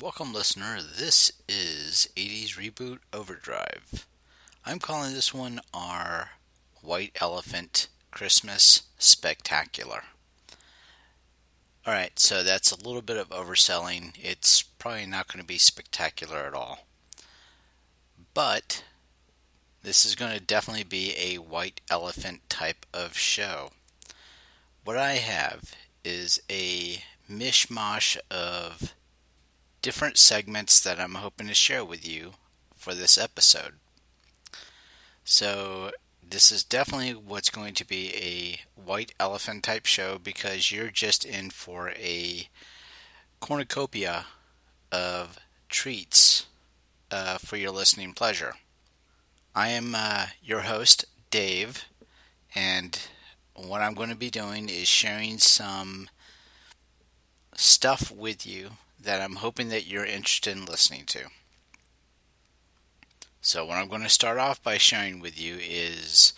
Welcome, listener. This is 80's Reboot Overdrive. I'm calling this one our White Elephant Christmas Spectacular. Alright, so that's a little bit of overselling. It's probably not going to be spectacular at all. But this is going to definitely be a white elephant type of show. What I have is a mishmash of different segments that I'm hoping to share with you for this episode. So this is definitely what's going to be a white elephant type show because you're just in for a cornucopia of treats for your listening pleasure. I am your host, Dave, and what I'm going to be doing is sharing some stuff with you that I'm hoping that you're interested in listening to. So what I'm going to start off by sharing with you is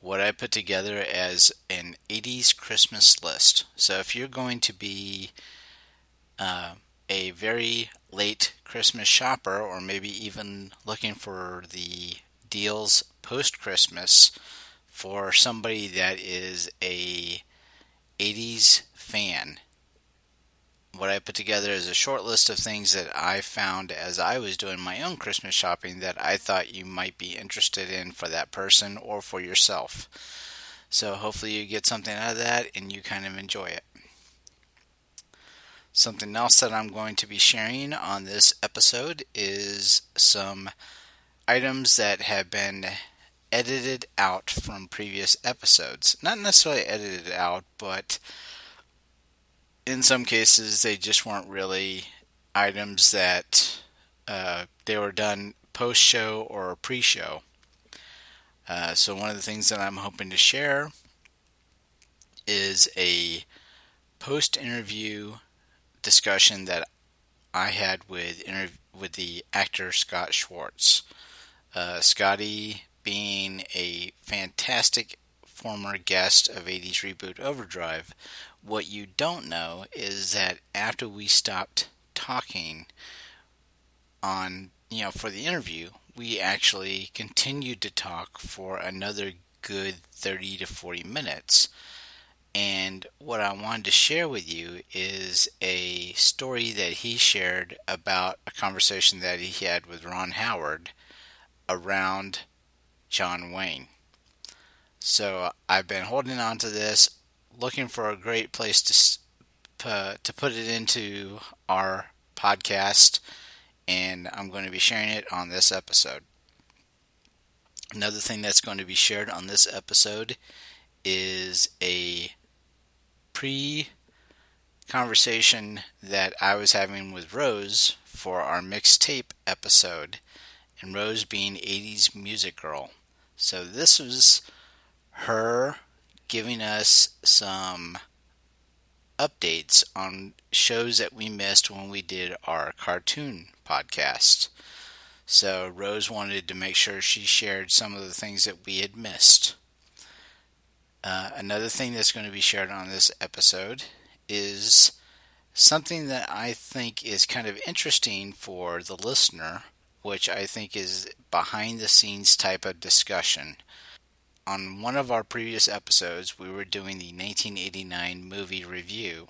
what I put together as an 80's Christmas list. So if you're going to be a very late Christmas shopper, or maybe even looking for the deals post-Christmas for somebody that is a 80's fan, what I put together is a short list of things that I found as I was doing my own Christmas shopping that I thought you might be interested in for that person or for yourself. So hopefully you get something out of that and you kind of enjoy it. Something else that I'm going to be sharing on this episode is some items that have been edited out from previous episodes. Not necessarily edited out, but in some cases, they just weren't really items that they were done post-show or pre-show. So one of the things that I'm hoping to share is a post-interview discussion that I had with the actor Scott Schwartz. Scotty being a fantastic former guest of 80's Reboot Overdrive. What you don't know is that after we stopped talking for the interview, we actually continued to talk for another good 30 to 40 minutes. And what I wanted to share with you is a story that he shared about a conversation that he had with Ron Howard around John Wayne. So I've been holding on to this, looking for a great place to put it into our podcast, and I'm going to be sharing it on this episode. Another thing that's going to be shared on this episode is a pre-conversation that I was having with Rose for our mixtape episode, and Rose being 80's music girl. So this was her giving us some updates on shows that we missed when we did our cartoon podcast. So Rose wanted to make sure she shared some of the things that we had missed. Another thing that's going to be shared on this episode is something that I think is kind of interesting for the listener, which I think is behind the scenes type of discussion. On one of our previous episodes, we were doing the 1989 movie review,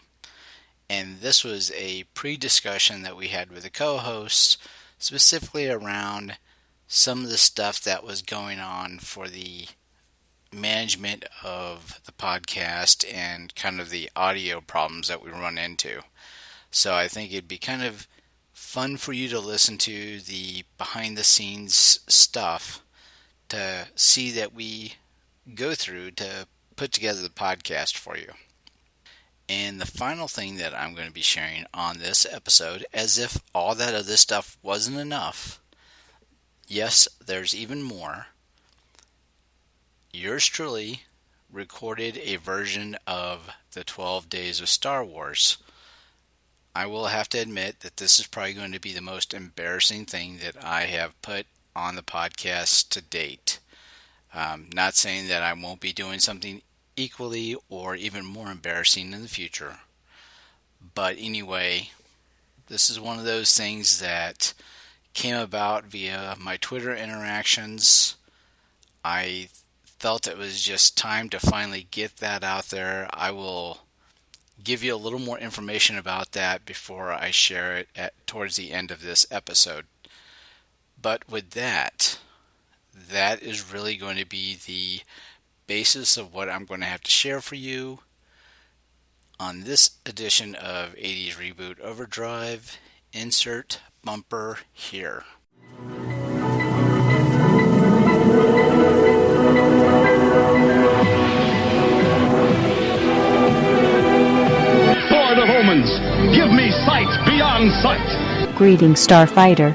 and this was a pre-discussion that we had with the co-hosts, specifically around some of the stuff that was going on for the management of the podcast and kind of the audio problems that we run into. So I think it'd be kind of fun for you to listen to the behind-the-scenes stuff to see that we go through to put together the podcast for you. And the final thing that I'm going to be sharing on this episode, as if all that other stuff wasn't enough, yes, there's even more. Yours truly recorded a version of the 12 Days of Star Wars. I will have to admit that this is probably going to be the most embarrassing thing that I have put on the podcast to date. Not saying that I won't be doing something equally or even more embarrassing in the future. But anyway, This is one of those things that came about via my Twitter interactions. I felt it was just time to finally get that out there. I will give you a little more information about that before I share it towards the end of this episode. But with that is really going to be the basis of what I'm going to have to share for you on this edition of 80's Reboot Overdrive. Insert bumper here. Sword of omens, give me sight beyond sight. Greetings, Starfighter.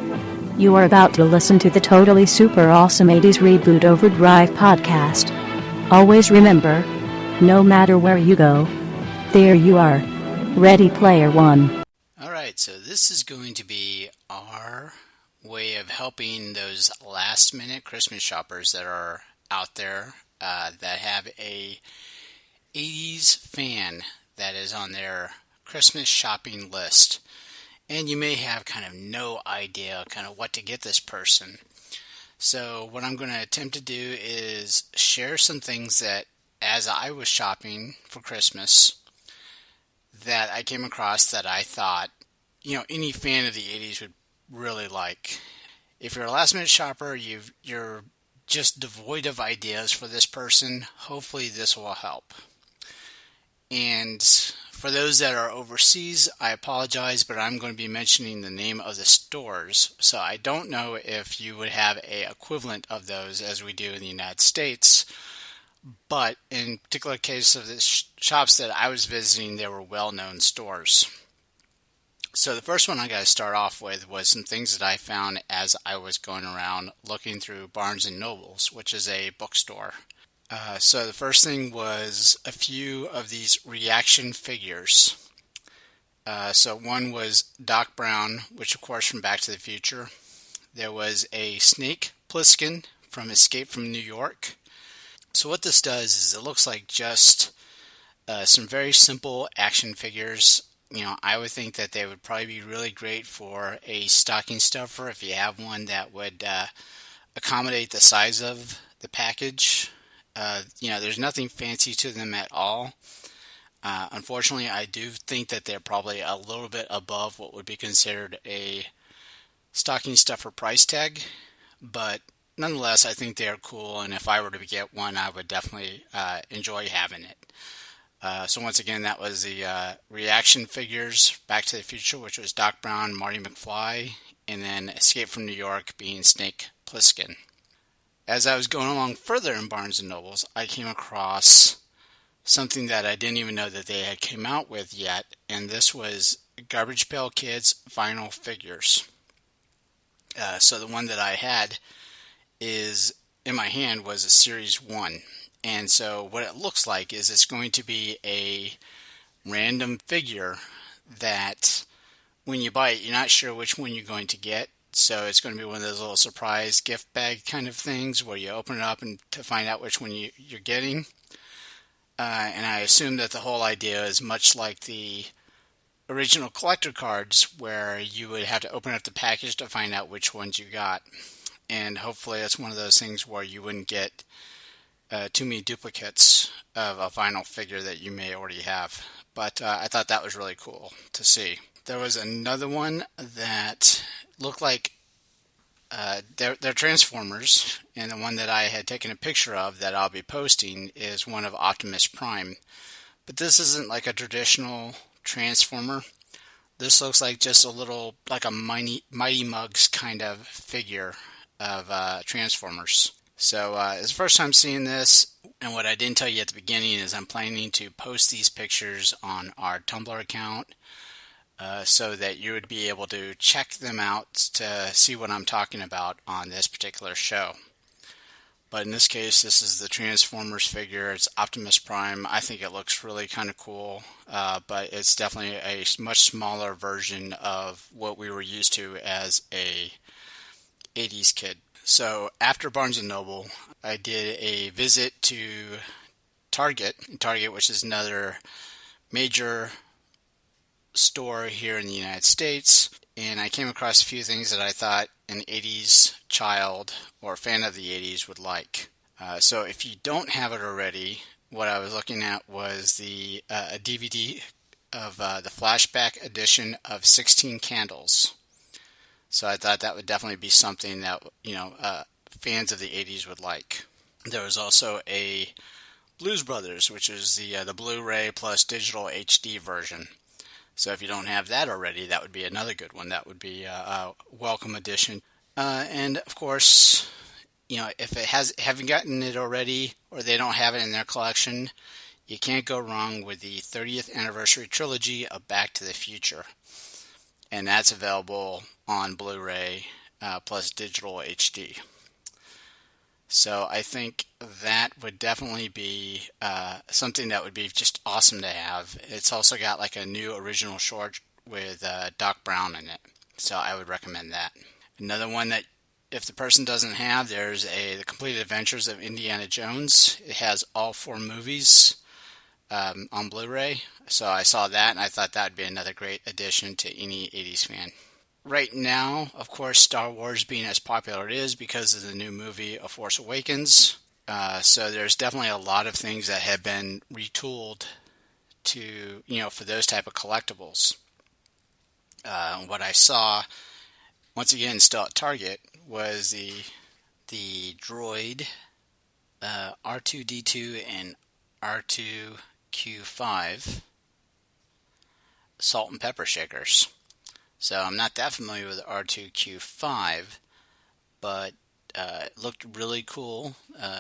You are about to listen to the totally super awesome 80's Reboot Overdrive podcast. Always remember, no matter where you go, there you are. Ready Player One. Alright, so this is going to be our way of helping those last minute Christmas shoppers that are out there that have a 80's fan that is on their Christmas shopping list. And you may have kind of no idea kind of what to get this person. So what I'm going to attempt to do is share some things that as I was shopping for Christmas that I came across that I thought, any fan of the 80's would really like. If you're a last minute shopper, you're just devoid of ideas for this person, hopefully this will help. And for those that are overseas, I apologize, but I'm going to be mentioning the name of the stores. So I don't know if you would have a equivalent of those as we do in the United States. But in particular case of the shops that I was visiting, they were well-known stores. So the first one I got to start off with was some things that I found as I was going around looking through Barnes & Noble's, which is a bookstore. So the first thing was a few of these reaction figures. So one was Doc Brown, which of course from Back to the Future. There was a Snake Plissken from Escape from New York. So what this does is it looks like just some very simple action figures. I would think that they would probably be really great for a stocking stuffer if you have one that would accommodate the size of the package. There's nothing fancy to them at all. Unfortunately, I do think that they're probably a little bit above what would be considered a stocking stuffer price tag. But nonetheless, I think they're cool, and if I were to get one, I would definitely enjoy having it. So once again, that was the reaction figures Back to the Future, which was Doc Brown, Marty McFly, and then Escape from New York being Snake Plissken. As I was going along further in Barnes & Noble's, I came across something that I didn't even know that they had came out with yet, and this was Garbage Pail Kids vinyl figures. So the one that I had is in my hand was a Series 1, and so what it looks like is it's going to be a random figure that when you buy it, you're not sure which one you're going to get. So it's going to be one of those little surprise gift bag kind of things where you open it up and to find out which one you're getting. And I assume that the whole idea is much like the original collector cards where you would have to open up the package to find out which ones you got. And hopefully it's one of those things where you wouldn't get too many duplicates of a vinyl figure that you may already have. But I thought that was really cool to see. There was another one that looked like they're Transformers, and the one that I had taken a picture of that I'll be posting is one of Optimus Prime. But this isn't like a traditional Transformer. This looks like just a little, like a Mighty Mugs kind of figure of Transformers. So it's the first time seeing this, and what I didn't tell you at the beginning is I'm planning to post these pictures on our Tumblr account. So that you would be able to check them out to see what I'm talking about on this particular show. But in this case, this is the Transformers figure. It's Optimus Prime. I think it looks really kind of cool, but it's definitely a much smaller version of what we were used to as a 80's kid. So after Barnes & Noble, I did a visit to Target, which is another major store here in the United States, and I came across a few things that I thought an 80s child or fan of the 80s would like. So if you don't have it already, what I was looking at was a DVD of the flashback edition of 16 Candles. So I thought that would definitely be something that, fans of the 80s would like. There was also a Blues Brothers, which is the Blu-ray plus digital HD version. So if you don't have that already, that would be another good one. That would be a welcome addition. And of course, if it haven't gotten it already, or they don't have it in their collection, you can't go wrong with the 30th anniversary trilogy of Back to the Future. And that's available on Blu-ray plus digital HD. So I think that would definitely be something that would be just awesome to have. It's also got like a new original short with Doc Brown in it. So I would recommend that. Another one that if the person doesn't have, there's The Complete Adventures of Indiana Jones. It has all 4 movies on Blu-ray. So I saw that and I thought that would be another great addition to any 80s fan. Right now, of course, Star Wars being as popular it is because of the new movie A Force Awakens. So there's definitely a lot of things that have been retooled to, for those type of collectibles. What I saw, once again, still at Target, was the droid R2-D2 and R2-Q5 salt and pepper shakers. So I'm not that familiar with R2-Q5, but it looked really cool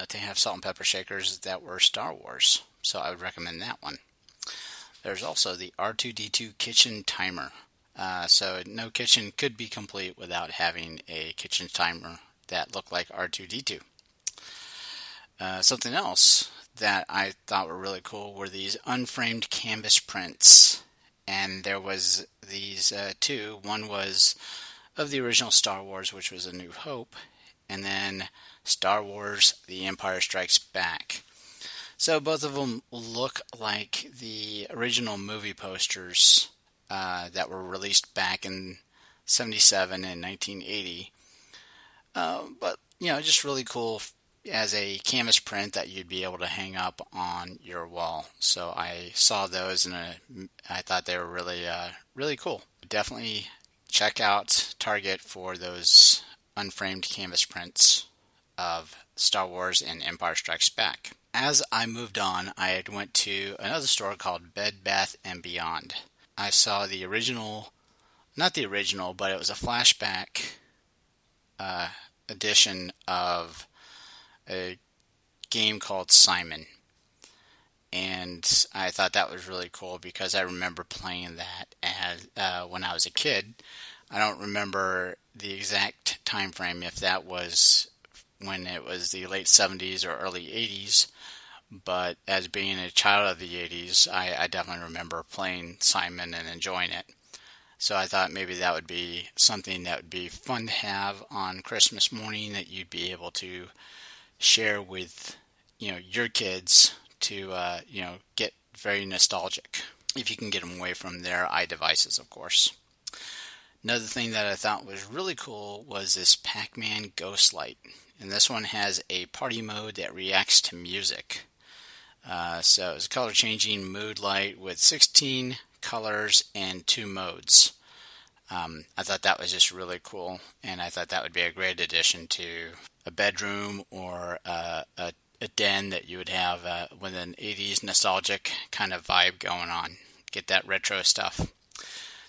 to have salt and pepper shakers that were Star Wars. So I would recommend that one. There's also the R2-D2 kitchen timer. So no kitchen could be complete without having a kitchen timer that looked like R2-D2. Something else that I thought were really cool were these unframed canvas prints. And there was these 2. One was of the original Star Wars, which was A New Hope, and then Star Wars The Empire Strikes Back. So both of them look like the original movie posters that were released back in 1977 and 1980. But, just really cool as a canvas print that you'd be able to hang up on your wall. So I saw those and I thought they were really, really cool. Definitely check out Target for those unframed canvas prints of Star Wars and Empire Strikes Back. As I moved on, I went to another store called Bed Bath & Beyond. I saw the original, not the original, but it was a flashback edition of a game called Simon, and I thought that was really cool because I remember playing that when I was a kid. I don't remember the exact time frame, if that was when it was the late 70s or early 80s, but as being a child of the 80s, I definitely remember playing Simon and enjoying it. So I thought maybe that would be something that would be fun to have on Christmas morning that you'd be able to share with your kids to get very nostalgic, if you can get them away from their iDevices, of course. Another thing that I thought was really cool was this Pac-Man Ghost Light, and this one has a party mode that reacts to music. So it's a color changing mood light with 16 colors and 2 modes. I thought that was just really cool, and I thought that would be a great addition to a bedroom or a den that you would have with an 80s nostalgic kind of vibe going on. Get that retro stuff.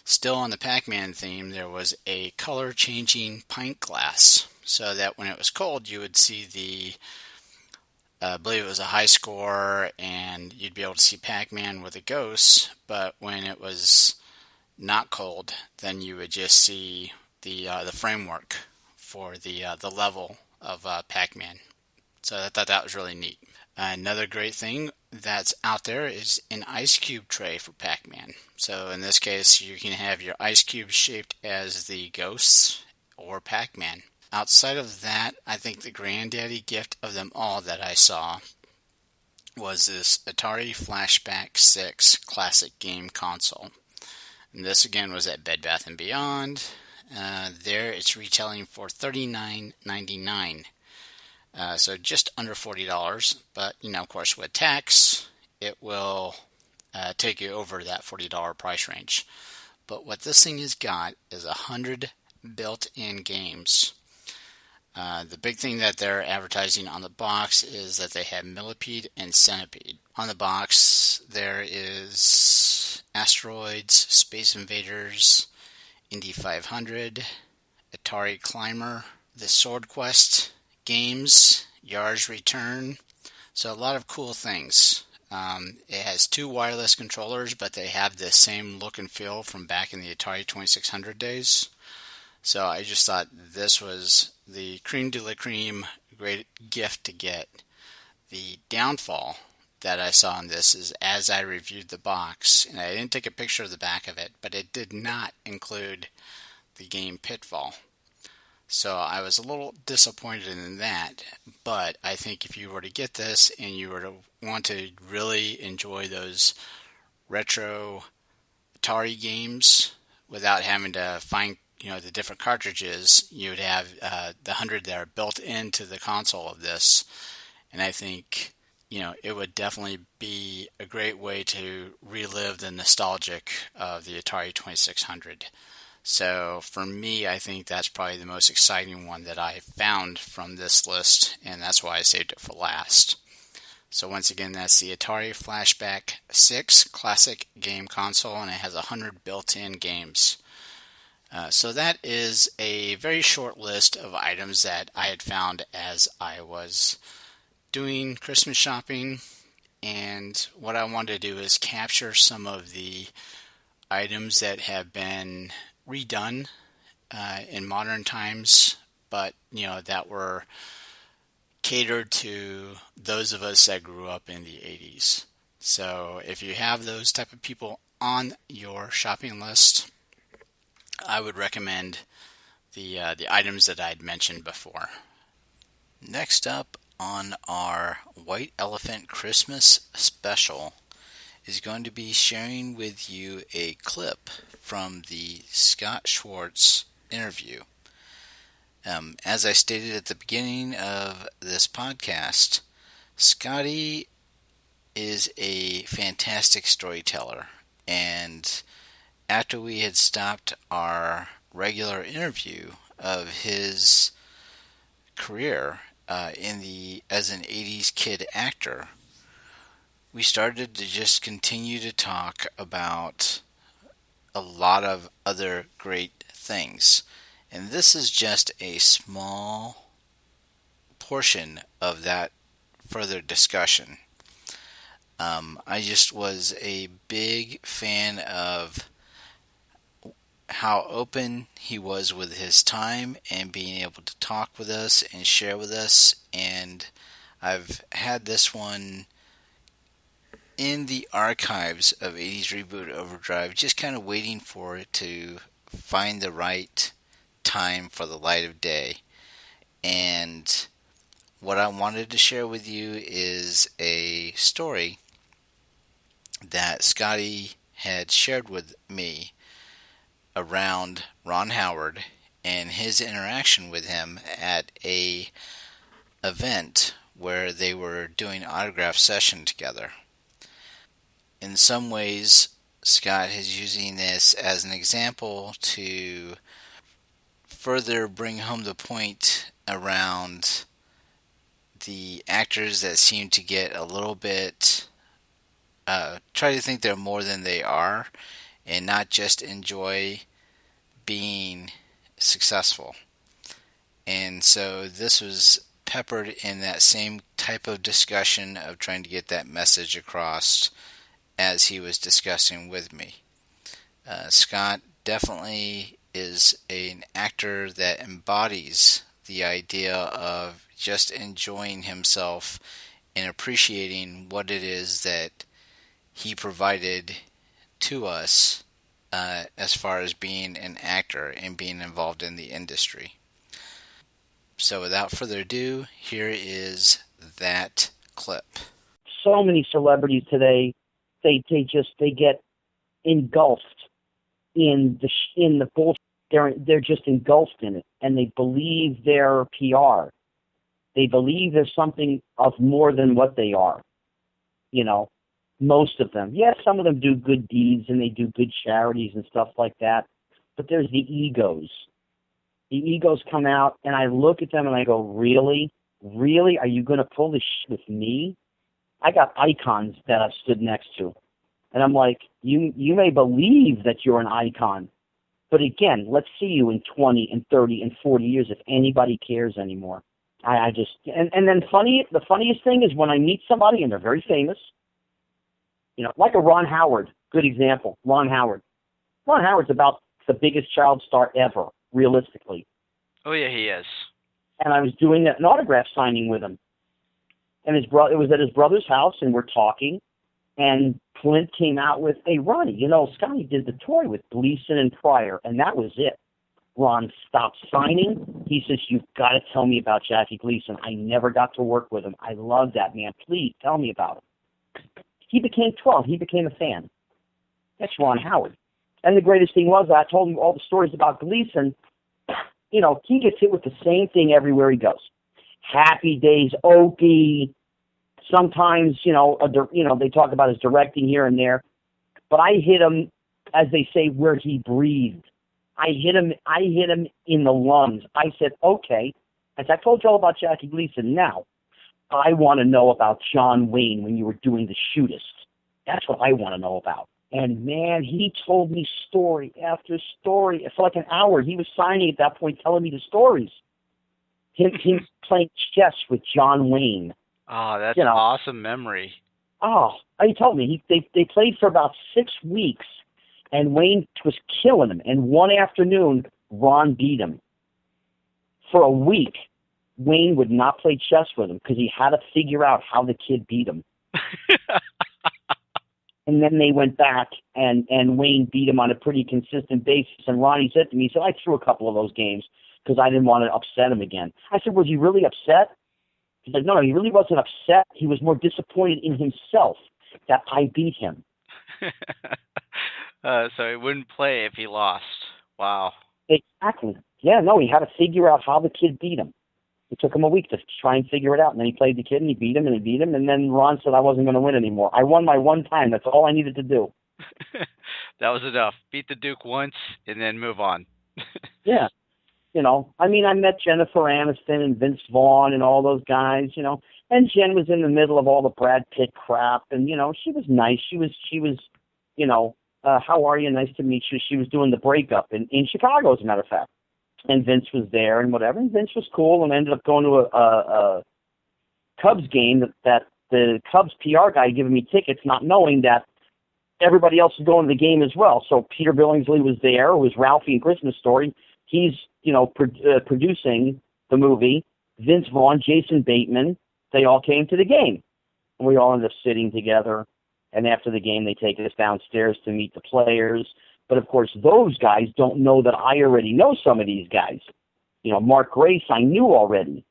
Still on the Pac-Man theme, there was a color-changing pint glass, so that when it was cold, you would see I believe it was a high score, and you'd be able to see Pac-Man with a ghost, but when it was not cold, then you would just see the framework for the level of Pac-Man. So I thought that was really neat. Another great thing that's out there is an ice cube tray for Pac-Man. So in this case, you can have your ice cube shaped as the ghosts or Pac-Man. Outside of that, I think the granddaddy gift of them all that I saw was this Atari Flashback 6 classic game console. And this again was at Bed Bath & Beyond. There it's retailing for $39.99. So just under $40. But, of course, with tax, it will take you over that $40 price range. But what this thing has got is 100 built-in games. The big thing that they're advertising on the box is that they have Millipede and Centipede. On the box, there is Asteroids, Space Invaders, Indy 500, Atari Climber, the Sword Quest games, Yar's Return. So a lot of cool things. It has 2 wireless controllers, but they have the same look and feel from back in the Atari 2600 days. So I just thought this was the cream de la cream, great gift to get. The downfall that I saw in this is as I reviewed the box, and I didn't take a picture of the back of it, but it did not include the game Pitfall. So I was a little disappointed in that, but I think if you were to get this and you were to want to really enjoy those retro Atari games without having to find the different cartridges, you would have the 100 that are built into the console of this. And I think, it would definitely be a great way to relive the nostalgic of the Atari 2600. So for me, I think that's probably the most exciting one that I found from this list, and that's why I saved it for last. So once again, that's the Atari Flashback 6 Classic Game Console, and it has 100 built-in games. So that is a very short list of items that I had found as I was doing Christmas shopping. And what I wanted to do is capture some of the items that have been redone in modern times, but that were catered to those of us that grew up in the 80s. So if you have those type of people on your shopping list, I would recommend the items that I'd mentioned before. Next up on our White Elephant Christmas special is going to be sharing with you a clip from the Scott Schwartz interview. As I stated at the beginning of this podcast, Scotty is a fantastic storyteller, and after we had stopped our regular interview of his career as an 80s kid actor, we started to just continue to talk about a lot of other great things. And this is just a small portion of that further discussion. I just was a big fan of how open he was with his time and being able to talk with us and share with us. And I've had this one in the archives of 80's Reboot Overdrive, just kind of waiting for it to find the right time for the light of day. And what I wanted to share with you is a story that Scotty had shared with me around Ron Howard and his interaction with him at a event where they were doing autograph session together. In some ways, Scott is using this as an example to further bring home the point around the actors that seem to get a little bit, try to think they're more than they are, and not just enjoy being successful. And so this was peppered in that same type of discussion of trying to get that message across as he was discussing with me. Scott definitely is an actor that embodies the idea of just enjoying himself and appreciating what it is that he provided to us as far as being an actor and being involved in the industry. So without further ado, here is that clip. So many celebrities today, they get engulfed in the bullshit. They're just engulfed in it, and they believe their PR. They believe there's something of more than what they are. You know, most of them. Yes, some of them do good deeds and they do good charities and stuff like that. But there's the egos. The egos come out, and I look at them and I go, really? Really? Are you going to pull this shit with me? I got icons that I've stood next to. And I'm like, you may believe that you're an icon. But again, let's see you in 20 and 30 and 40 years if anybody cares anymore. I just, and then the funniest thing is when I meet somebody and they're very famous, you know, like a Ron Howard, good example, Ron Howard. Ron Howard's about the biggest child star ever, realistically. Oh, yeah, he is. And I was doing an autograph signing with him. And it was at his brother's house, and we're talking, and Clint came out with, hey, Ronnie, you know, Scotty did the toy with Gleason and Pryor, and that was it. Ron stopped signing. He says, you've got to tell me about Jackie Gleason. I never got to work with him. I love that man. Please tell me about him. He became 12. He became a fan. That's Ron Howard. And the greatest thing was I told him all the stories about Gleason. You know, he gets hit with the same thing everywhere he goes. Happy Days, Opie. Sometimes, you know, they talk about his directing here and there. But I hit him, as they say, where he breathed. I hit him in the lungs. I said, okay, as I told you all about Jackie Gleason, now I want to know about John Wayne when you were doing The Shootist. That's what I want to know about. And, man, he told me story after story. For like an hour, he was signing at that point, telling me the stories. Him playing chess with John Wayne. Oh, that's an awesome memory. Oh, he told me. They played for about 6 weeks, and Wayne was killing him. And one afternoon, Ron beat him. For a week, Wayne would not play chess with him because he had to figure out how the kid beat him. And then they went back, and Wayne beat him on a pretty consistent basis. And Ronnie said to me, he said, I threw a couple of those games because I didn't want to upset him again. I said, was he really upset? He said, no, he really wasn't upset. He was more disappointed in himself that I beat him. So he wouldn't play if he lost. Wow. Exactly. Yeah, no, he had to figure out how the kid beat him. It took him a week to try and figure it out. And then he played the kid, and he beat him, and he beat him. And then Ron said I wasn't going to win anymore. I won my one time. That's all I needed to do. That was enough. Beat the Duke once, and then move on. Yeah. You know, I mean, I met Jennifer Aniston and Vince Vaughn and all those guys, you know. And Jen was in the middle of all the Brad Pitt crap. And, you know, she was nice. She was, you know, how are you? Nice to meet you. She was doing the breakup in Chicago, as a matter of fact. And Vince was there and whatever. And Vince was cool and ended up going to a Cubs game that the Cubs PR guy giving me tickets, not knowing that everybody else was going to the game as well. So Peter Billingsley was there. It was Ralphie and Christmas Story. He's, you know, producing the movie. Vince Vaughn, Jason Bateman, they all came to the game. And we all ended up sitting together. And after the game, they take us downstairs to meet the players. But, of course, those guys don't know that I already know some of these guys. You know, Mark Grace, I knew already.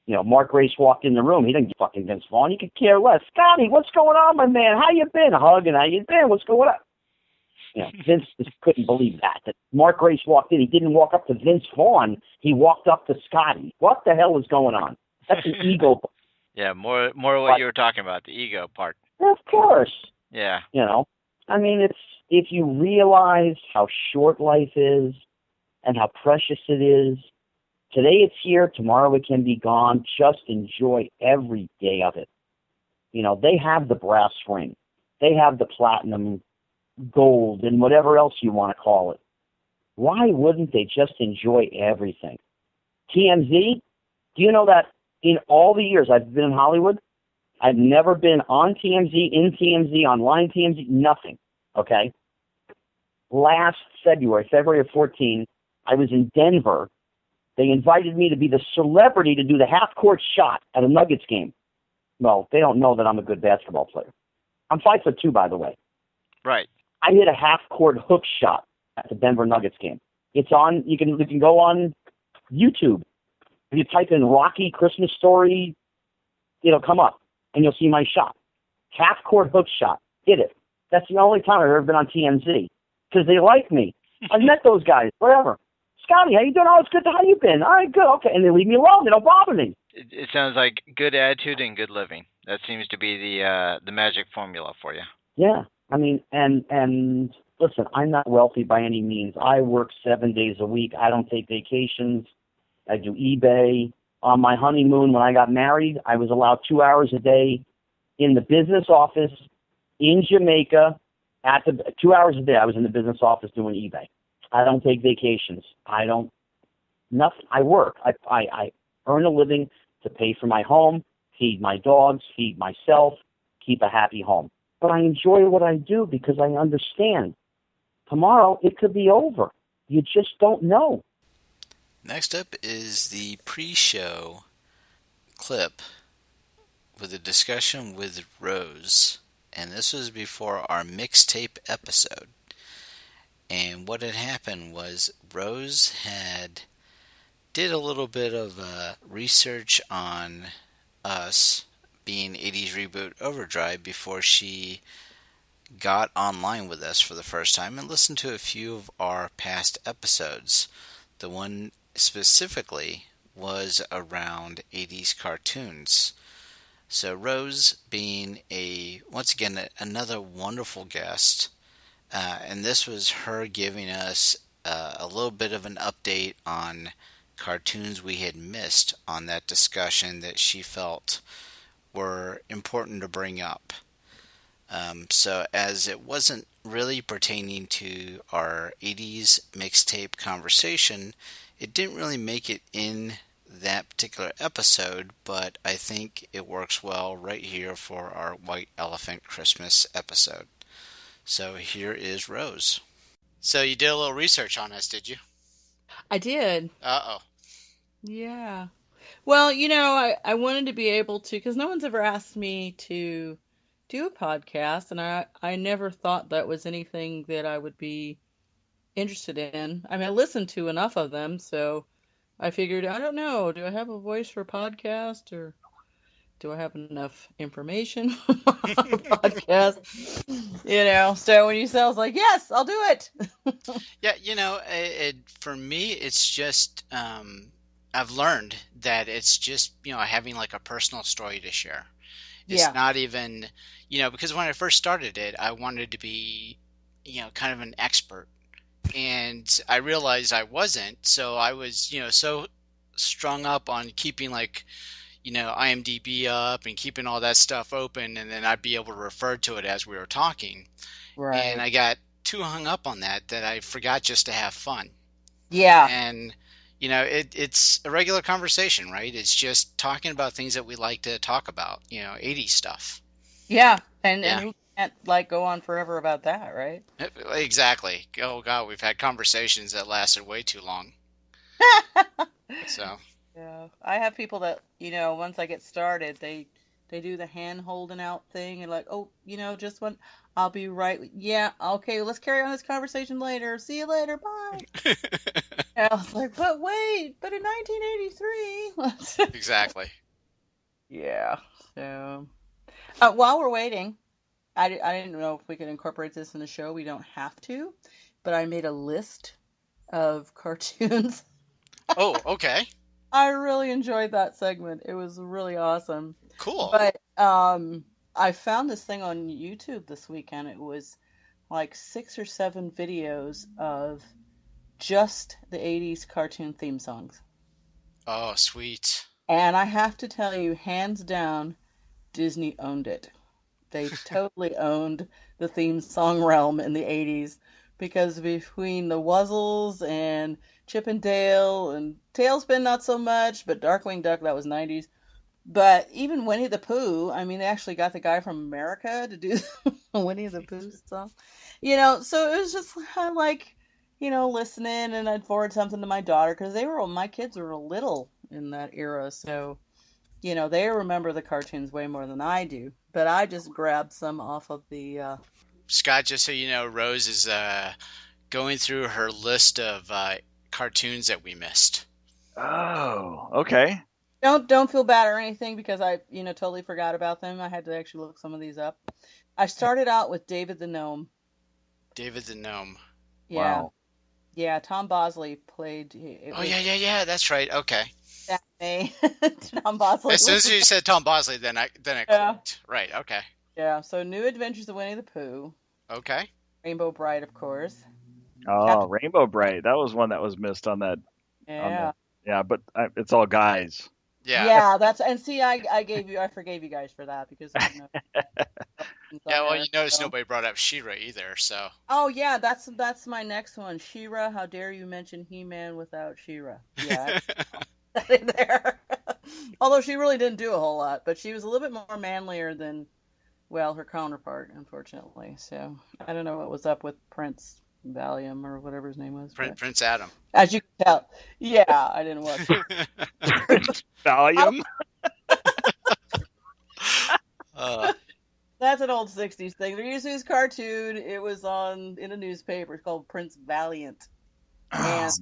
You know, Mark Grace walked in the room. He didn't get fucking Vince Vaughn. He could care less. Scotty, what's going on, my man? How you been? Hugging, how you been? What's going on? You know, Vince just couldn't believe that Mark Grace walked in. He didn't walk up to Vince Vaughn. He walked up to Scotty. What the hell is going on? That's an ego. Yeah, more what you were talking about, the ego part. Of course. Yeah. You know, I mean, it's if you realize how short life is and how precious it is, today it's here, tomorrow it can be gone. Just enjoy every day of it. You know, they have the brass ring. They have the platinum, gold, and whatever else you want to call it. Why wouldn't they just enjoy everything? TMZ, do you know that in all the years I've been in Hollywood, I've never been on TMZ, in TMZ, online TMZ, nothing, okay? Last February of 14, I was in Denver. They invited me to be the celebrity to do the half-court shot at a Nuggets game. Well, they don't know that I'm a good basketball player. I'm 5'2", by the way. Right. I hit a half-court hook shot at the Denver Nuggets game. It's on, you can go on YouTube. If you type in Rocky Christmas Story, it'll come up, and you'll see my shot. Half-court hook shot. Hit it. That's the only time I've ever been on TMZ. because they like me. I've met those guys, whatever. Scotty, how you doing? Oh, it's good. How you been? All right, good. Okay. And they leave me alone. They don't bother me. It sounds like good attitude and good living. That seems to be the magic formula for you. Yeah. I mean, and listen, I'm not wealthy by any means. I work 7 days a week. I don't take vacations. I do eBay. On my honeymoon, when I got married, I was allowed 2 hours a day in the business office in Jamaica. 2 hours a day, I was in the business office doing eBay. I don't take vacations. Nothing. I work. I earn a living to pay for my home, feed my dogs, feed myself, keep a happy home. But I enjoy what I do because I understand tomorrow it could be over. You just don't know. Next up is the pre-show clip with a discussion with Rose. And this was before our mixtape episode. And what had happened was Rose did a little bit of research on us being 80's Reboot Overdrive before she got online with us for the first time and listened to a few of our past episodes. The one specifically was around 80's cartoons. So Rose being once again another wonderful guest, and this was her giving us a little bit of an update on cartoons we had missed on that discussion that she felt were important to bring up. So as it wasn't really pertaining to our 80's mixtape conversation, it didn't really make it in that particular episode, but I think it works well right here for our White Elephant Christmas episode. So here is Rose. So you did a little research on us, did you? I did. Uh-oh. Yeah. Well, I wanted to be able to, because no one's ever asked me to do a podcast, and I never thought that was anything that I would be interested in. I mean, I listened to enough of them, so I figured, I don't know, do I have a voice for a podcast, or do I have enough information for a podcast? So when you said, I was like, yes, I'll do it. Yeah, for me, it's just, I've learned that it's just, having like a personal story to share. It's not even, because when I first started it, I wanted to be, kind of an expert. And I realized I wasn't, so I was, so strung up on keeping IMDb up and keeping all that stuff open, and then I'd be able to refer to it as we were talking. Right. And I got too hung up on that I forgot just to have fun. Yeah. And, it's a regular conversation, right? It's just talking about things that we like to talk about, 80s stuff. Yeah. And you can't go on forever about that, right? Exactly. Oh God, we've had conversations that lasted way too long. So. Yeah, I have people that once I get started, they do the hand holding out thing and just one. I'll be right. Yeah, okay. Let's carry on this conversation later. See you later. Bye. And I was like, but wait, but in 1983. Exactly. Yeah. So, while we're waiting. I didn't know if we could incorporate this in the show. We don't have to, but I made a list of cartoons. Oh, okay. I really enjoyed that segment. It was really awesome. Cool. But I found this thing on YouTube this weekend. It was like 6 or 7 videos of just the 80's cartoon theme songs. Oh, sweet. And I have to tell you, hands down, Disney owned it. They totally owned the theme song realm in the 80's, because between the Wuzzles and Chip and Dale and Tailspin, not so much, but Darkwing Duck, that was 90's. But even Winnie the Pooh, I mean, they actually got the guy from America to do the Winnie the Pooh song. So it was just kind of like, listening, and I'd forward something to my daughter, because my kids were little in that era, so, they remember the cartoons way more than I do. But I just grabbed some off of the... Scott, just so you know, Rose is going through her list of cartoons that we missed. Oh, okay. Don't feel bad or anything, because I totally forgot about them. I had to actually look some of these up. I started out with David the Gnome. David the Gnome. Yeah. Wow. Yeah, Tom Bosley played. Oh yeah. That's right. Okay. Daphne. Tom Bosley As soon as was. you said Tom Bosley, then it Yeah. clicked. Right. Okay. Yeah. So, New Adventures of Winnie the Pooh, Okay. Rainbow Bride, of course. Oh, Captain. Rainbow Bright. That was one that was missed on that. On Yeah. the. Yeah, but it's all guys. Yeah. Yeah, that's and see, I forgave you guys for that because there's no things on Yeah. Well, there. you notice So. nobody brought up She-Ra either. So. Oh yeah, that's my next one. She-Ra. How dare you mention He-Man without She-Ra? Yeah, that in there. Although she really didn't do a whole lot, but she was a little bit more manlier than, well, her counterpart, unfortunately. So I don't know what was up with Prince Valium or whatever his name was. But Prince Adam. as you can tell, yeah, I didn't watch it. Valium. That's an old '60s thing. There used to be this cartoon. It was in a newspaper. It's called Prince Valiant. And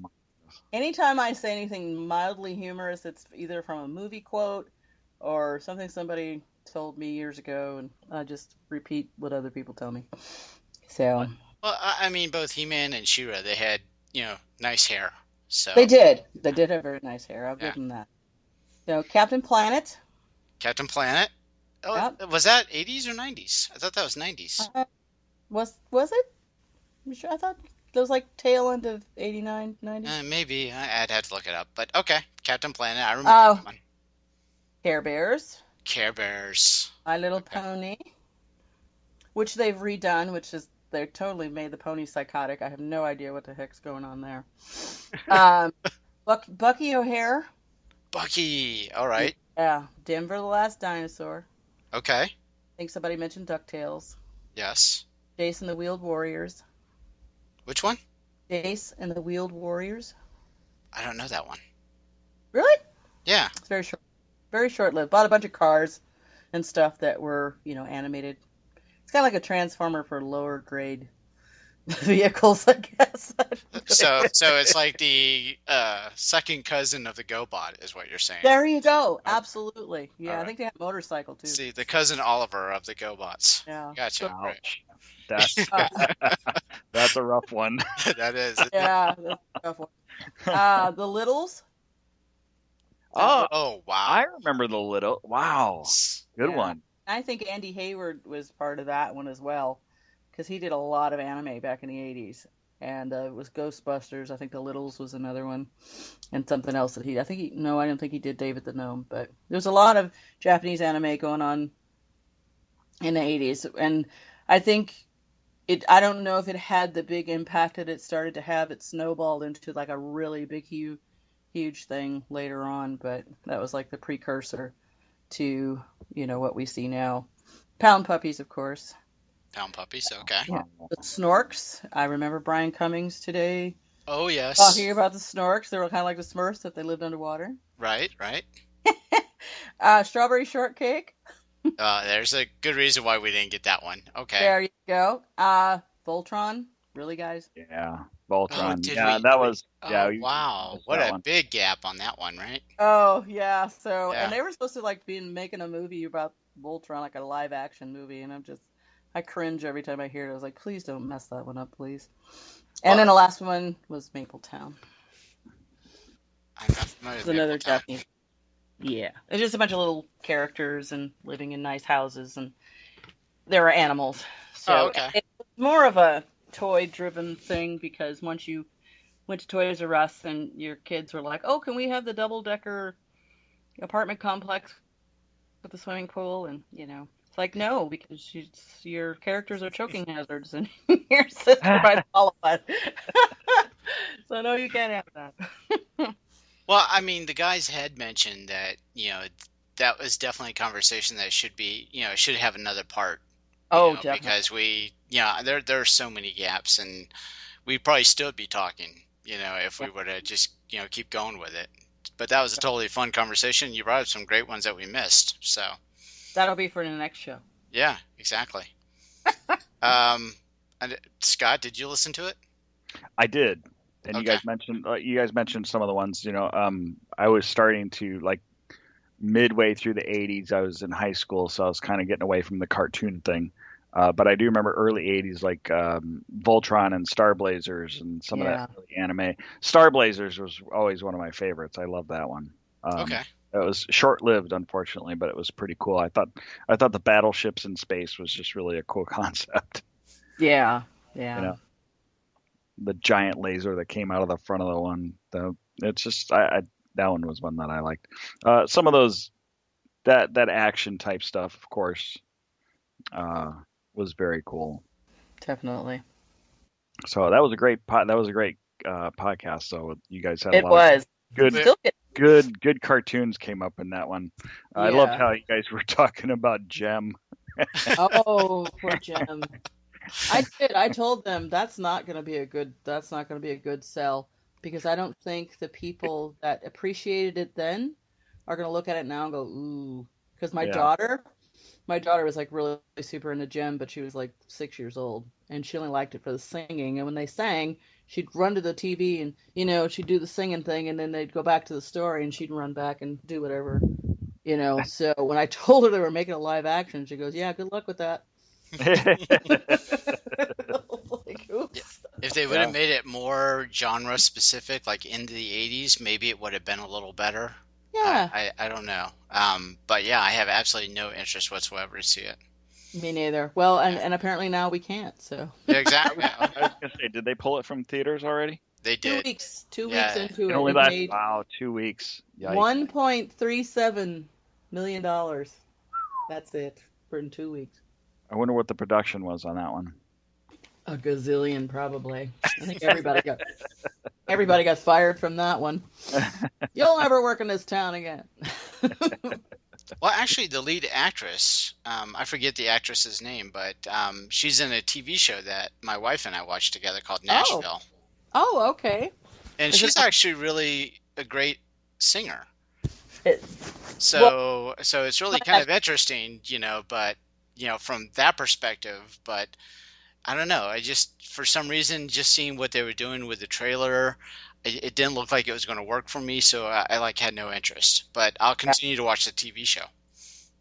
anytime I say anything mildly humorous, it's either from a movie quote or something somebody told me years ago, and I just repeat what other people tell me. So Well, I mean, both He-Man and She-Ra, they had, nice hair. So they did. They did have very nice hair. I'll Yeah. give them that. So Captain Planet. Captain Planet. Oh, Yep. was that 80s or 90s? I thought that was 90s. Was it? I'm sure. I thought it was like tail end of 89, 90. Maybe. I'd have to look it up. But okay, Captain Planet. I remember Oh. that one. Care Bears. Care Bears. My Little Okay. Pony, which they've redone, which is they totally made the pony psychotic. I have no idea what the heck's going on there. Bucky O'Hare, Bucky. All right. yeah, Denver the Last Dinosaur. Okay. I think somebody mentioned DuckTales. Yes. Jace and the Wheeled Warriors. Which one? Jace and the Wheeled Warriors. I don't know that one. Really? Yeah. It's very short-lived. Bought a bunch of cars and stuff that were, animated. It's kind of like a transformer for lower grade vehicles, I guess. So it's like the second cousin of the GoBot, is what you're saying. There you go. Absolutely. Yeah, All I right. think they have a motorcycle too. See, the cousin Oliver of the GoBots. Yeah. Gotcha. So- Right. That's a rough one. That is. Yeah, that's a tough one. The Littles. Oh, Oh wow. I remember the little. Wow, good Yeah. one. I think Andy Hayward was part of that one as well, because he did a lot of anime back in the '80s, and it was Ghostbusters. I think the Littles was another one, and something else that I don't think he did David the Gnome, but there's a lot of Japanese anime going on in the '80s, and I think I don't know if it had the big impact that it started to have. It snowballed into like a really big, huge thing later on, but that was like the precursor to, what we see now. Pound Puppies, of course. Pound puppies. Okay. Yeah. The Snorks. I remember Brian Cummings today Oh yes. talking about the Snorks. They were kind of like the Smurfs if they lived underwater. Right. Right. Strawberry Shortcake. There's a good reason why we didn't get that one. Okay. There you go. Voltron. Really, guys? Yeah, Voltron. did yeah, we- that was. Oh, Yeah. wow. missed What that a one. big gap on that one, right? Oh, yeah. So, Yeah. and they were supposed to like be making a movie about Voltron, like a live action movie, and I cringe every time I hear it. I was like, please don't mess that one up, please. And then the last one was Mapletown. I'm not familiar It's with another Mapletown. Japanese. Yeah. It's just a bunch of little characters and living in nice houses, and there are animals. So Oh, okay. it's more of a toy-driven thing because once you went to Toys R Us and your kids were like, oh, can we have the double-decker apartment complex with the swimming pool? And, it's like, no, because your characters are choking hazards and your sister might fall apart. So, no, you can't have that. Well, I mean, the guys had mentioned that, that was definitely a conversation that should be, should have another part. Oh, definitely. Because there are so many gaps, and we'd probably still be talking, if we were to just, keep going with it. But that was a totally fun conversation. You brought up some great ones that we missed. So, That'll be for the next show. yeah, exactly. And Scott, did you listen to it? I did, and Okay. you guys mentioned some of the ones. I was starting to like midway through the '80s. I was in high school, so I was kind of getting away from the cartoon thing. But I do remember early 80s, like Voltron and Star Blazers and some of Yeah. that early anime. Star Blazers was always one of my favorites. I love that one. Okay. It was short-lived, unfortunately, but it was pretty cool. I thought the battleships in space was just really a cool concept. Yeah. You Yeah. know, the giant laser that came out of the front of the one. It's just that one was one that I liked. Some of those that action type stuff, of course, was very cool. Definitely. So that was a great podcast. So you guys had a It lot was. of good Still get, good cartoons came up in that one. I loved yeah. how you guys were talking about Gem. Oh, poor Jim. I did. I told them that's not going to be a good sell because I don't think the people that appreciated it then are going to look at it now and go, ooh. Because Yeah. my daughter was like really super into Gem, but she was like 6 years old and she only liked it for the singing. And when they sang, she'd run to the TV and, she'd do the singing thing and then they'd go back to the story and she'd run back and do whatever, So when I told her they were making a live action, she goes, yeah, good luck with that. Like, oops. If they would have made it more genre specific, like into the 80s, maybe it would have been a little better. Yeah, I don't know. But yeah, I have absolutely no interest whatsoever to see it. me neither. Well, Yeah. and apparently now we can't. So Yeah, exactly. I was gonna say, did they pull it from theaters already? They two did. weeks, two Yeah. weeks into It it, only it lasted, made wow, 2 weeks. Yikes. $1.37 million. That's it for in 2 weeks. I wonder what the production was on that one. A gazillion, probably. I think everybody got fired from that one. You'll never work in this town again. Well, actually, the lead actress, I forget the actress's name, but she's in a TV show that my wife and I watched together called Nashville. Oh, okay. And Is she's it- actually really a great singer. It, So it's really kind of interesting, but from that perspective, but I don't know. I just, for some reason, just seeing what they were doing with the trailer, it didn't look like it was going to work for me, so I like had no interest. But I'll continue to watch the TV show.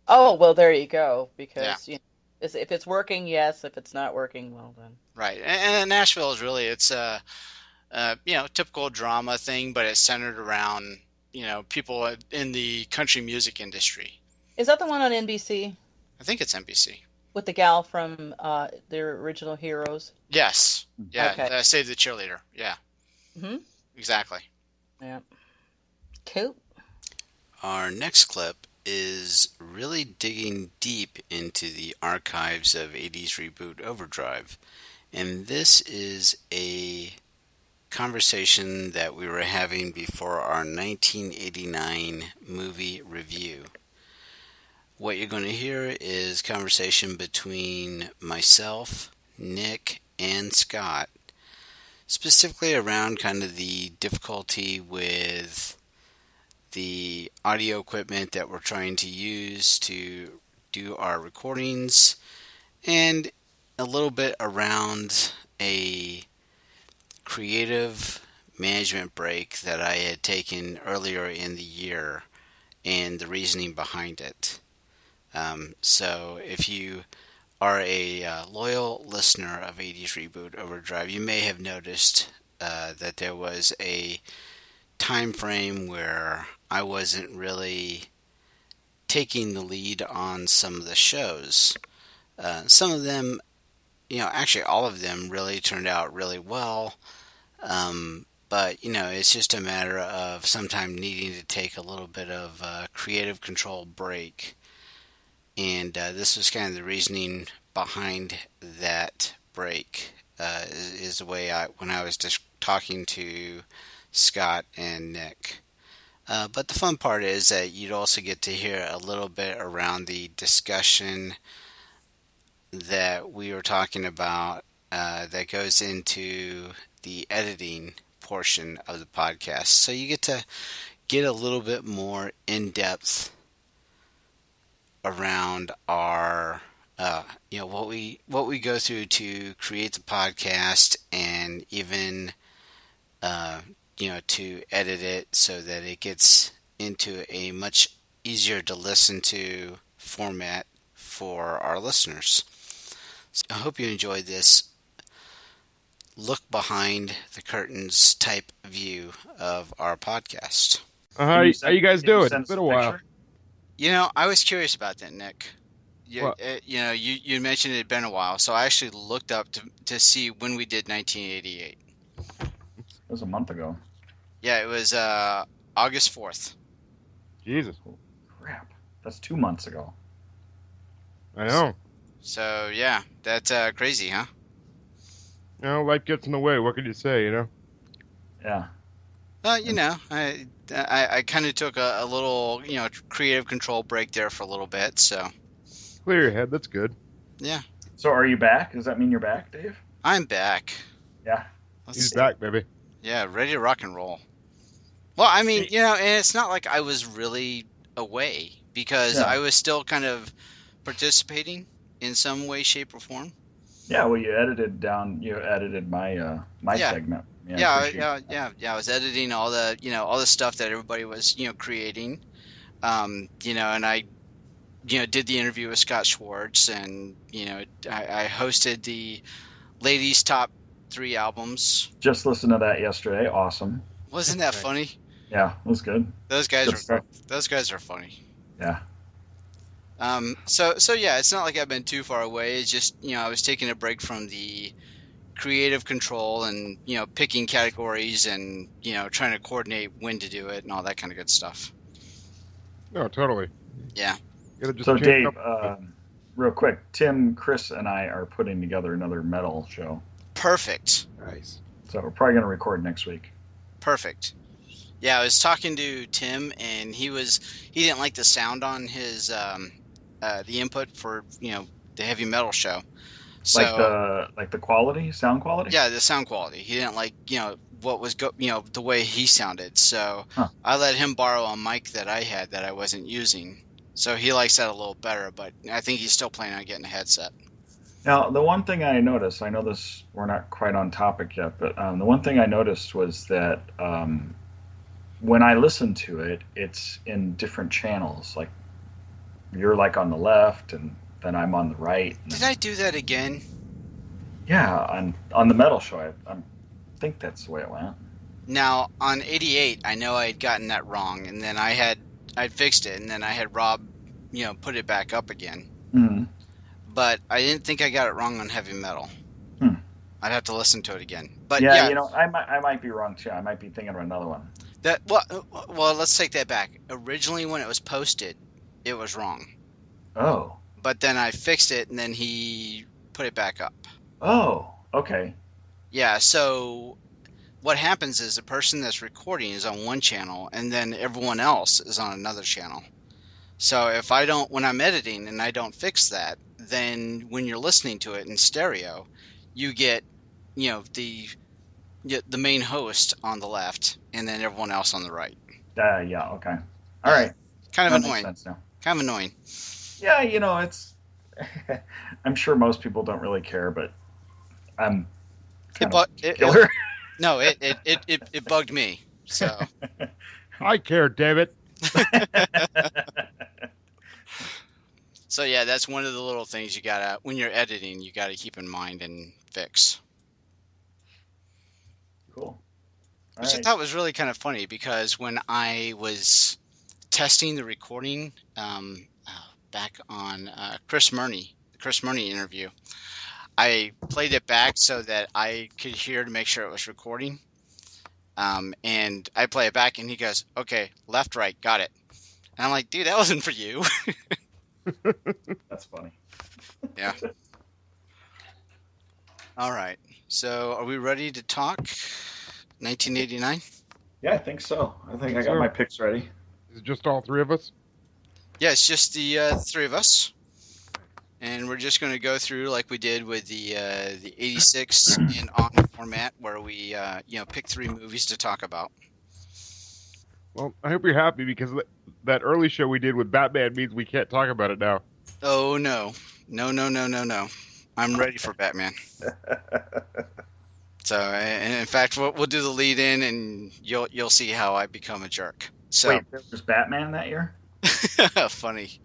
oh, well, there you go. Yeah. Because if it's working, yes. If it's not working, well then. Right. And Nashville is really, it's a typical drama thing, but it's centered around, people in the country music industry. Is that the one on NBC I think it's NBC. with the gal from their original Heroes? Yes. Yeah. Okay. Save the Cheerleader. Yeah. Mm-hmm. Exactly. Yeah. Cool. Our next clip is really digging deep into the archives of 80's Reboot Overdrive. And this is a conversation that we were having before our 1989 movie review. What you're going to hear is conversation between myself, Nick, and Scott, specifically around kind of the difficulty with the audio equipment that we're trying to use to do our recordings, and a little bit around a creative management break that I had taken earlier in the year and the reasoning behind it. So if you are a loyal listener of 80's Reboot Overdrive, you may have noticed that there was a time frame where I wasn't really taking the lead on some of the shows. Some of them, actually all of them really turned out really well. But, it's just a matter of sometimes needing to take a little bit of a creative control break. And this was kind of the reasoning behind that break, is the way when I was just talking to Scott and Nick. But the fun part is that you'd also get to hear a little bit around the discussion that we were talking about that goes into the editing portion of the podcast. So you get to get a little bit more in-depth around our what we go through to create the podcast, and even to edit it so that it gets into a much easier to listen to format for our listeners. So I hope you enjoyed this look behind the curtains type view of our podcast. How you guys doing? It's been a while. I was curious about that, Nick. What? You mentioned it had been a while, so I actually looked up to see when we did 1988. It was a month ago. Yeah, it was August 4th. Jesus. Oh, crap. That's 2 months ago. I know. So, yeah, that's crazy, huh? Life gets in the way. What can you say, Yeah. I kind of took a little, creative control break there for a little bit, so. Clear your head. That's good. Yeah. So are you back? Does that mean you're back, Dave? I'm back. Yeah. He's back, baby. Yeah, ready to rock and roll. Well, I mean, and it's not like I was really away because I was still kind of participating in some way, shape, or form. Yeah, well, you edited my segment. Yeah. I was editing all the stuff that everybody was, creating. And I, did the interview with Scott Schwartz, and I hosted the ladies' top 3 albums. Just listened to that yesterday. Awesome. Wasn't that funny? Yeah, it was good. Those guys are funny. Yeah. So yeah, it's not like I've been too far away. It's just, I was taking a break from the creative control and, picking categories and, trying to coordinate when to do it and all that kind of good stuff. No, totally. Yeah. So Dave, real quick, Tim, Chris, and I are putting together another metal show. Perfect. Nice. So we're probably going to record next week. Perfect. Yeah, I was talking to Tim, and he didn't like the sound on his the input for the heavy metal show. So, like the quality, sound quality. Yeah, the sound quality. He didn't like what was the way he sounded. So I let him borrow a mic that I had that I wasn't using. So he likes that a little better, but I think he's still planning on getting a headset. Now, the one thing I noticed, I know we're not quite on topic yet, but the one thing I noticed was that when I listen to it, it's in different channels. Like you're like on the left, and then I'm on the right. Did I do that again? Yeah, on the metal show, I think that's the way it went. Now on 88, I know I had gotten that wrong, and then I'd fixed it, and then I had Rob, put it back up again. Mm-hmm. But I didn't think I got it wrong on heavy metal. I'd have to listen to it again. But yeah, I might be wrong too. I might be thinking of another one. Well, let's take that back. Originally, when it was posted, it was wrong. Oh. But then I fixed it, and then he put it back up. Oh, okay. Yeah, so what happens is the person that's recording is on one channel, and then everyone else is on another channel. So when I'm editing and I don't fix that, then when you're listening to it in stereo, you get, the main host on the left, and then everyone else on the right. Yeah, okay. All right. Kind of that annoying. Makes sense now. Kind of annoying. Yeah, it's... I'm sure most people don't really care, but I'm kind of killer. No, it bugged me, so... I care, David. So yeah, that's one of the little things when you're editing, you gotta keep in mind and fix. Cool. Which I thought was really kind of funny because when I was testing the recording back on Chris Murney interview, I played it back so that I could hear to make sure it was recording. And I play it back and he goes, "Okay, left, right, got it." And I'm like, "Dude, that wasn't for you." That's funny. Yeah. All right. So are we ready to talk 1989? Yeah, I think so. I think I got my picks ready. Is it just all 3 of us? Yeah, it's just the 3 of us. And we're just going to go through like we did with the 86 and on format where we pick 3 movies to talk about. Well, I hope you're happy because that early show we did with Batman means we can't talk about it now. Oh, no. No. I'm ready for Batman. So, and in fact, we'll do the lead in and you'll see how I become a jerk. So, wait, there was Batman that year? Funny.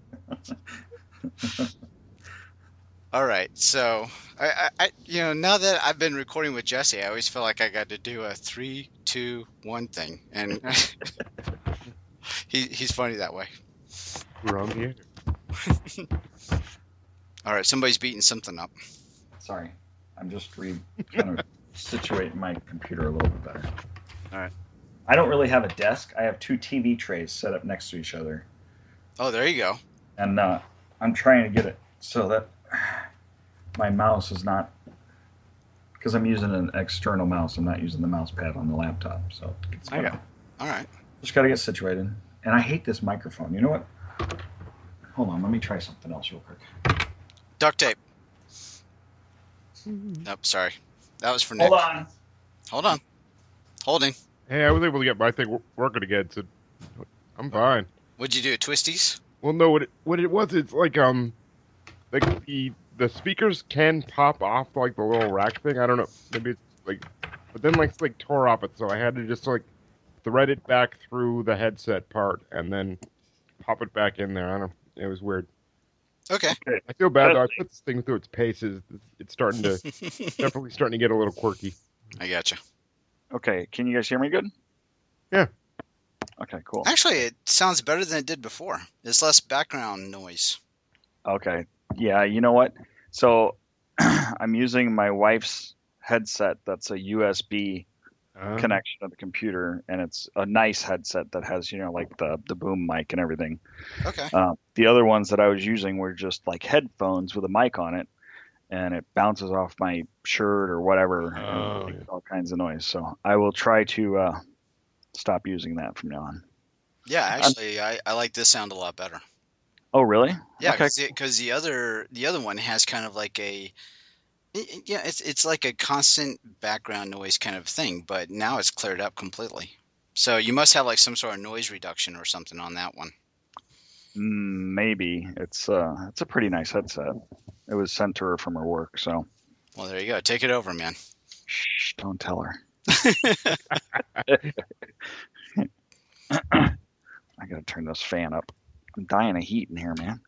All right, so now that I've been recording with Jesse, I always feel like I got to do a 3, 2, 1 thing, and he's funny that way. We're on the air. All right, somebody's beating something up. Sorry, I'm just kind of situating my computer a little bit better. All right. I don't really have a desk. I have 2 TV trays set up next to each other. Oh, there you go. And I'm trying to get it so that my mouse is not, because I'm using an external mouse. I'm not using the mouse pad on the laptop. So it's All right. Just got to get situated. And I hate this microphone. You know what? Hold on. Let me try something else real quick. Duct tape. Nope, sorry. That was for Nick. Hold on. Holding. Hey, I was able to get my thing working again, so I'm fine. What'd you do, Twisties? Well, no, what it was, it's like the speakers can pop off like the little rack thing. I don't know, maybe it's like, but then it's like tore off it, so I had to just like thread it back through the headset part and then pop it back in there. I don't know, it was weird. Okay. I feel bad though. I put this thing through its paces. It's starting to definitely starting to get a little quirky. I gotcha. Okay, can you guys hear me good? Yeah. Okay, cool. Actually, it sounds better than it did before. There's less background noise. Okay. Yeah, you know what? So I'm using my wife's headset that's a USB connection to the computer, and it's a nice headset that has, like the boom mic and everything. Okay. The other ones that I was using were just like headphones with a mic on it, and it bounces off my shirt or whatever, and makes all kinds of noise. So I will try to stop using that from now on. Yeah, actually, I like this sound a lot better. Oh, really? Yeah, Okay. because the other one has kind of like it's like a constant background noise kind of thing, but now it's cleared up completely. So you must have like some sort of noise reduction or something on that one. Maybe. It's a pretty nice headset. It was sent to her from her work, so. Well, there you go. Take it over, man. Shh, don't tell her. I gotta turn this fan up. I'm dying of heat in here, man.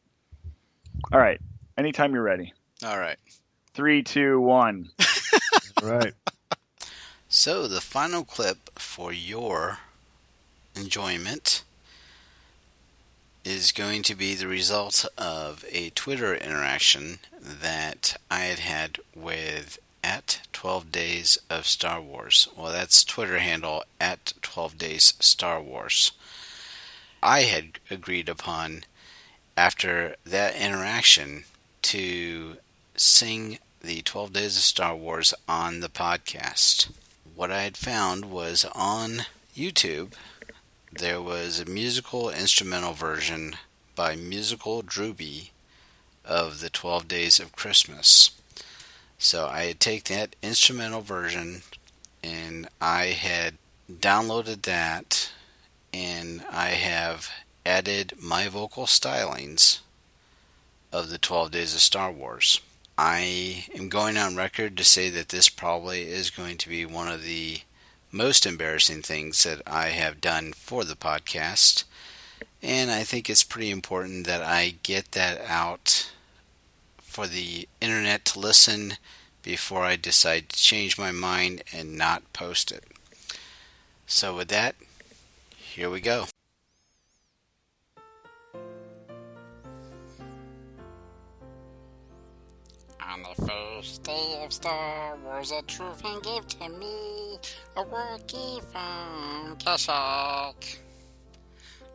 All right. Anytime you're ready. All right. 3, 2, 1. All right. So the final clip for your enjoyment is going to be the result of a Twitter interaction that I had with at 12 Days of Star Wars. Well, that's Twitter handle at 12 Days Star Wars. I had agreed upon, after that interaction, to sing the 12 Days of Star Wars on the podcast. What I had found was on YouTube, there was a musical instrumental version by Musical Drooby of the 12 Days of Christmas. So I had taken that instrumental version and I had downloaded that, and I have added my vocal stylings of the 12 Days of Star Wars. I am going on record to say that this probably is going to be one of the most embarrassing things that I have done for the podcast, and I think it's pretty important that I get that out for the internet to listen before I decide to change my mind and not post it. So with that, here we go. On the first day of Star Wars, a true fan gave to me a Wookiee from Kashyyyk.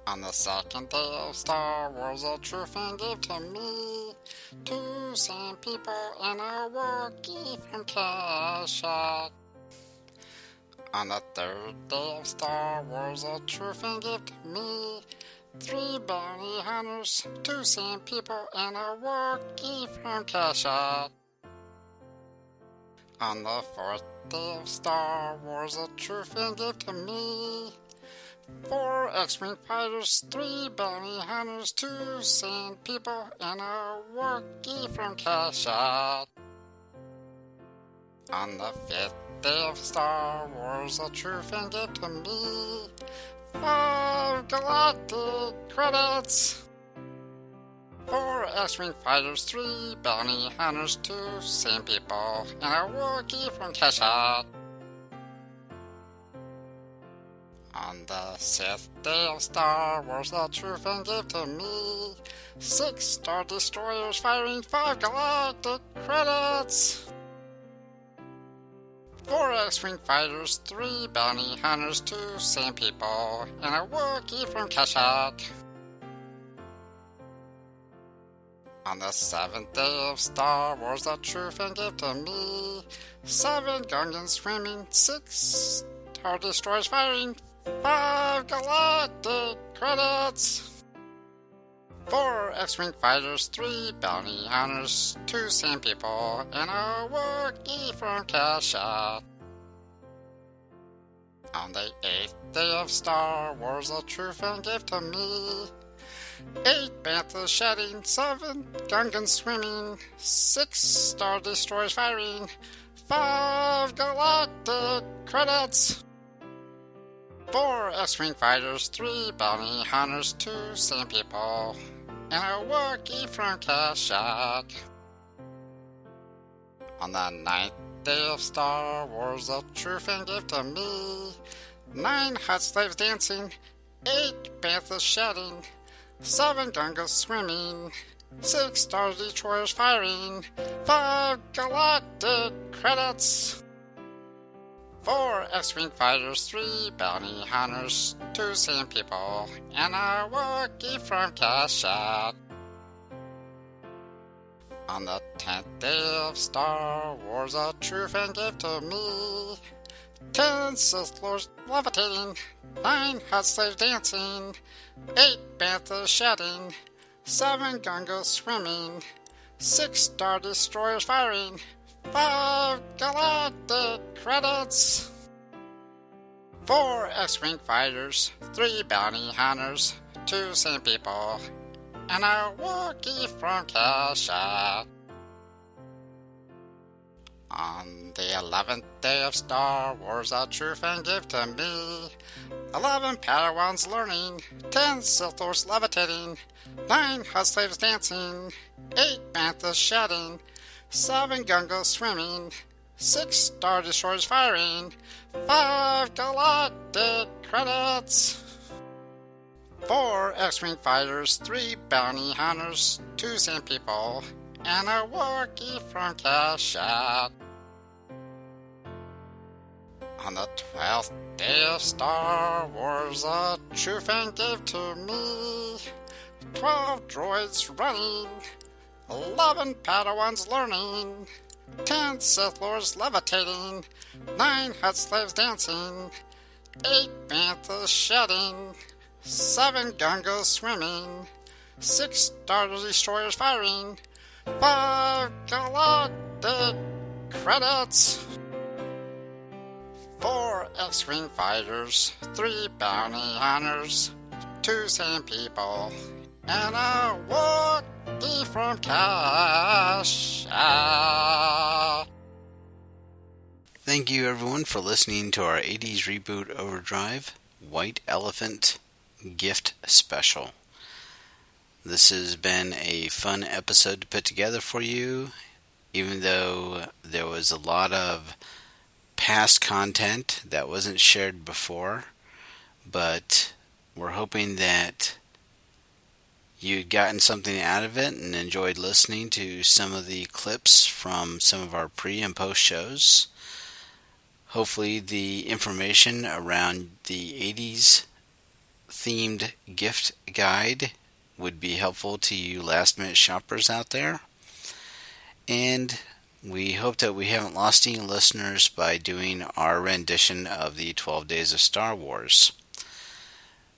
On the second day of Star Wars, a true fan gave to me 2 sand people and a Wookiee from Kashyyyk. On the third day of Star Wars, a true fan gave to me 3 bounty hunters, 2 sand people, and a Wookiee from Kashyyyk. On the 4th day of Star Wars, a true fan gave to me 4 X-Wing fighters, 3 bounty hunters, 2 sand people, and a Wookiee from Kashyyyk. On the 5th day of Star Wars, a true fan gave to me 5 galactic credits, 4 X-Wing Fighters, 3 Bounty Hunters, 2 Sand People, and a Wookiee from Kesha. On the 6th day of Star Wars, the true fan gave to me 6 Star Destroyers firing 5 galactic credits. 4 X-Wing Fighters, 3 Bounty Hunters, 2 Sand People, and a Wookiee from Kesha. On the 7th day of Star Wars, the true fan gave to me 7 Gungans swimming, 6 Star Destroyers firing, 5 galactic credits. 4 X-Wing Fighters, 3 Bounty Hunters, 2 Sand People, and a Wookiee from Kesha. On the 8th day of Star Wars, a true fan gave to me 8 Banthas shedding, 7 Gungans swimming, 6 Star Destroyers firing, 5 galactic credits. 4 X-Wing Fighters, 3 Bounty Hunters, 2 Sand People, and a Wookiee from Kashyyyk. On the 9th day of Star Wars, a true fan gave to me 9 Hutt slaves dancing, 8 Banthas shedding, 7 Gungans swimming, 6 Star Destroyers firing, 5 galactic credits. 4 X-Wing Fighters, 3 Bounty Hunters, 2 Sand People, and a Wookiee from Kashyyyk. On the 10th day of Star Wars, a true fan gave to me 10 Sith Lords levitating, 9 Hutt slaves dancing, 8 Banthas shedding, 7 Gungans swimming, 6 Star Destroyers firing, 5 galactic credits. 4 X-Wing Fighters, 3 Bounty Hunters, 2 Sand People, and a Wookiee from Kashyyyk. On the 11th day of Star Wars, a true fan gave to me 11 Padawans learning, 10 Sith Lords levitating, 9 Hutt slaves dancing, 8 Banthas shedding, 7 Gungans swimming, 6 Star Destroyers firing, 5 galactic credits. 4 X-Wing Fighters, 3 Bounty Hunters, 2 Sand People, and a Wookiee from Kashyyyk. On the 12th day of Star Wars, a true fan gave to me 12 droids running, 11 Padawans learning, 10 Sith Lords levitating, 9 Hutt slaves dancing, 8 Banthas shedding, 7 Gungans swimming, 6 Star Destroyers firing, 5 galactic credits. 4 X-Wing Fighters, 3 Bounty Hunters, 2 Sand People, and a Wookiee from Kashyyyk. Thank you everyone for listening to our 80s Reboot Overdrive White Elephant Gift Special. This has been a fun episode to put together for you, even though there was a lot of past content that wasn't shared before, but we're hoping that you'd gotten something out of it and enjoyed listening to some of the clips from some of our pre and post shows. Hopefully the information around the 80s themed gift guide would be helpful to you last minute shoppers out there. And we hope that we haven't lost any listeners by doing our rendition of the 12 Days of Star Wars.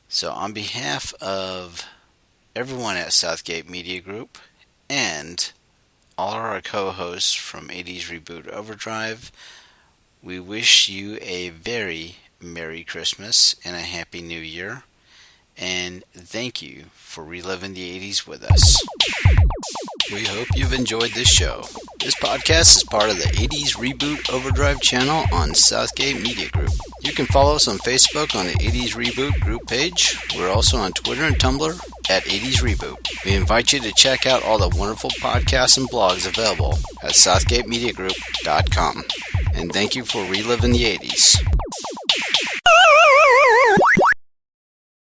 So on behalf of everyone at Southgate Media Group and all our co-hosts from 80s Reboot Overdrive, we wish you a very Merry Christmas and a Happy New Year, and thank you for reliving the 80s with us. We hope you've enjoyed this show. This podcast is part of the 80s Reboot Overdrive channel on Southgate Media Group. You can follow us on Facebook on the 80s Reboot group page. We're also on Twitter and Tumblr at 80's Reboot. We invite you to check out all the wonderful podcasts and blogs available at southgatemediagroup.com. And thank you for reliving the 80s.